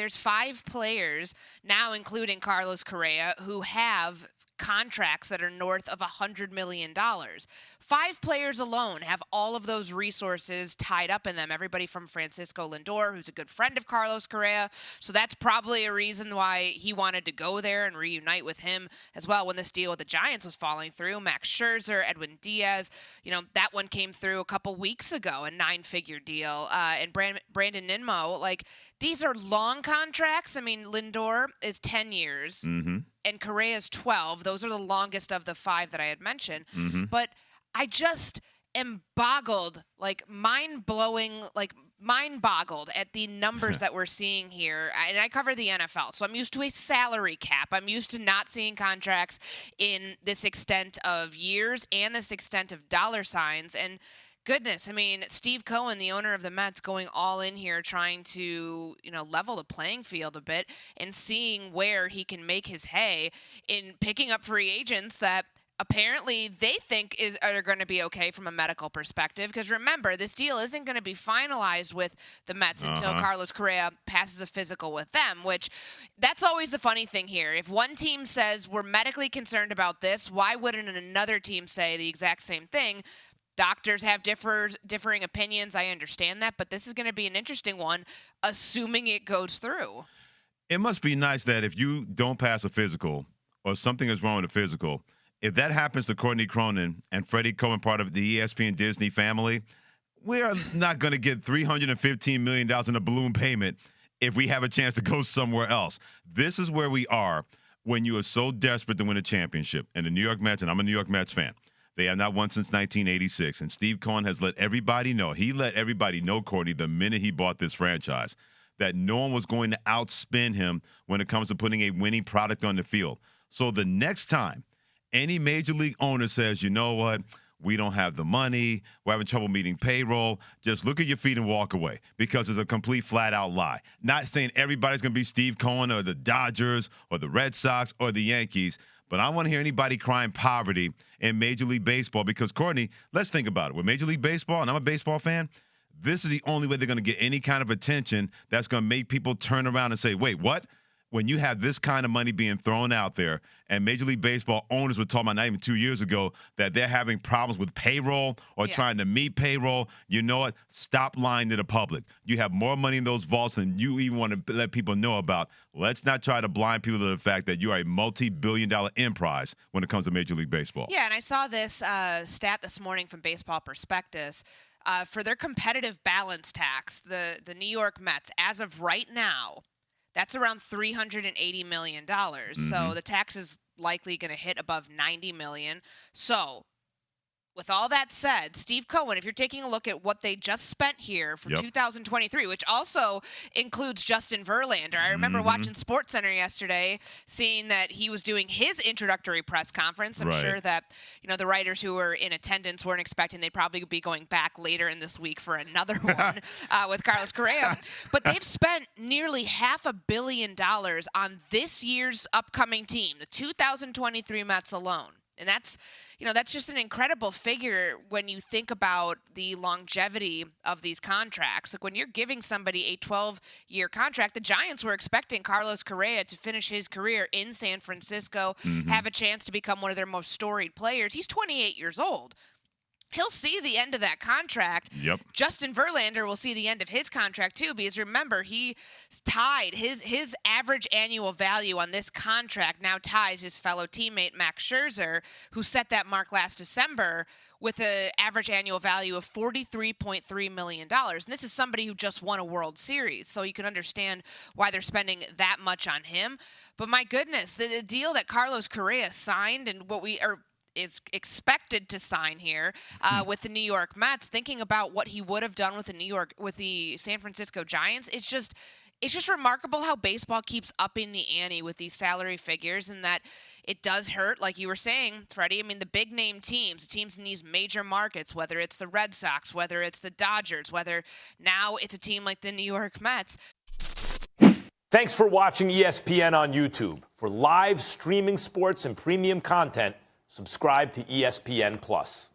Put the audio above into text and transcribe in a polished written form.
there's 5 players now, including Carlos Correa, who have contracts that are north of $100 million. 5 players alone have all of those resources tied up in them. Everybody from Francisco Lindor, who's a good friend of Carlos Correa. So that's probably a reason why he wanted to go there and reunite with him as well when this deal with the Giants was falling through. Max Scherzer, Edwin Diaz, that one came through a couple weeks ago, a 9-figure deal. And Brandon Nimmo, these are long contracts. I mean, Lindor is 10 years. Mm-hmm. And Correa's 12. Those are the longest of the 5 that I had mentioned. Mm-hmm. But I just am boggled, mind-boggled at the numbers that we're seeing here. And I cover the NFL, so I'm used to a salary cap. I'm used to not seeing contracts in this extent of years and this extent of dollar signs. And goodness, I mean, Steve Cohen, the owner of the Mets, going all in here, trying to, level the playing field a bit and seeing where he can make his hay in picking up free agents that apparently they think are going to be okay from a medical perspective. Because remember, this deal isn't going to be finalized with the Mets until Carlos Correa passes a physical with them, which that's always the funny thing here. If one team says we're medically concerned about this, why wouldn't another team say the exact same thing? Doctors have differing opinions. I understand that, but this is going to be an interesting one, assuming it goes through. It must be nice that if you don't pass a physical or something is wrong with a physical, if that happens to Courtney Cronin and Freddie Cohen, part of the ESPN Disney family, we are not going to get $315 million in a balloon payment if we have a chance to go somewhere else. This is where we are when you are so desperate to win a championship. And the New York Mets, and I'm a New York Mets fan, they have not won since 1986. And Steve Cohen has let everybody know. He let everybody know, Courtney, the minute he bought this franchise, that no one was going to outspin him when it comes to putting a winning product on the field. So the next time any major league owner says, you know what, we don't have the money, we're having trouble meeting payroll, just look at your feet and walk away, because it's a complete flat-out lie. Not saying everybody's going to be Steve Cohen or the Dodgers or the Red Sox or the Yankees, but I don't want to hear anybody crying poverty in Major League Baseball because, Courtney, let's think about it. With Major League Baseball, and I'm a baseball fan, this is the only way they're going to get any kind of attention that's going to make people turn around and say, wait, what? When you have this kind of money being thrown out there, and Major League Baseball owners were talking about not even 2 years ago that they're having problems with payroll or trying to meet payroll, you know what? Stop lying to the public. You have more money in those vaults than you even want to let people know about. Let's not try to blind people to the fact that you are a multi-billion-dollar enterprise when it comes to Major League Baseball. Yeah, and I saw this stat this morning from Baseball Prospectus. For their competitive balance tax, the New York Mets, as of right now, that's around $380 million. So the tax is likely going to hit above $90 million. So with all that said, Steve Cohen, if you're taking a look at what they just spent here for 2023, which also includes Justin Verlander. I remember watching SportsCenter yesterday, seeing that he was doing his introductory press conference. I'm sure that, the writers who were in attendance weren't expecting they'd probably be going back later in this week for another one with Carlos Correa. But they've spent nearly $500 million on this year's upcoming team, the 2023 Mets alone. And that's just an incredible figure when you think about the longevity of these contracts. Like when you're giving somebody a 12-year contract, the Giants were expecting Carlos Correa to finish his career in San Francisco, have a chance to become one of their most storied players. He's 28 years old. He'll see the end of that contract. Justin Verlander will see the end of his contract too, because remember, he tied his average annual value on this contract now ties his fellow teammate Max Scherzer, who set that mark last December with an average annual value of $43.3 million. And this is somebody who just won a World Series, so you can understand why they're spending that much on him. But my goodness, the deal that Carlos Correa signed and what we are is expected to sign here with the New York Mets, thinking about what he would have done with the San Francisco Giants, it's just remarkable how baseball keeps upping the ante with these salary figures, and that it does hurt, like you were saying, Freddie. I mean, the big name teams in these major markets, whether it's the Red Sox, whether it's the Dodgers, whether now it's a team like the New York Mets. Thanks for watching ESPN on YouTube. For live streaming sports and premium content, subscribe to ESPN+.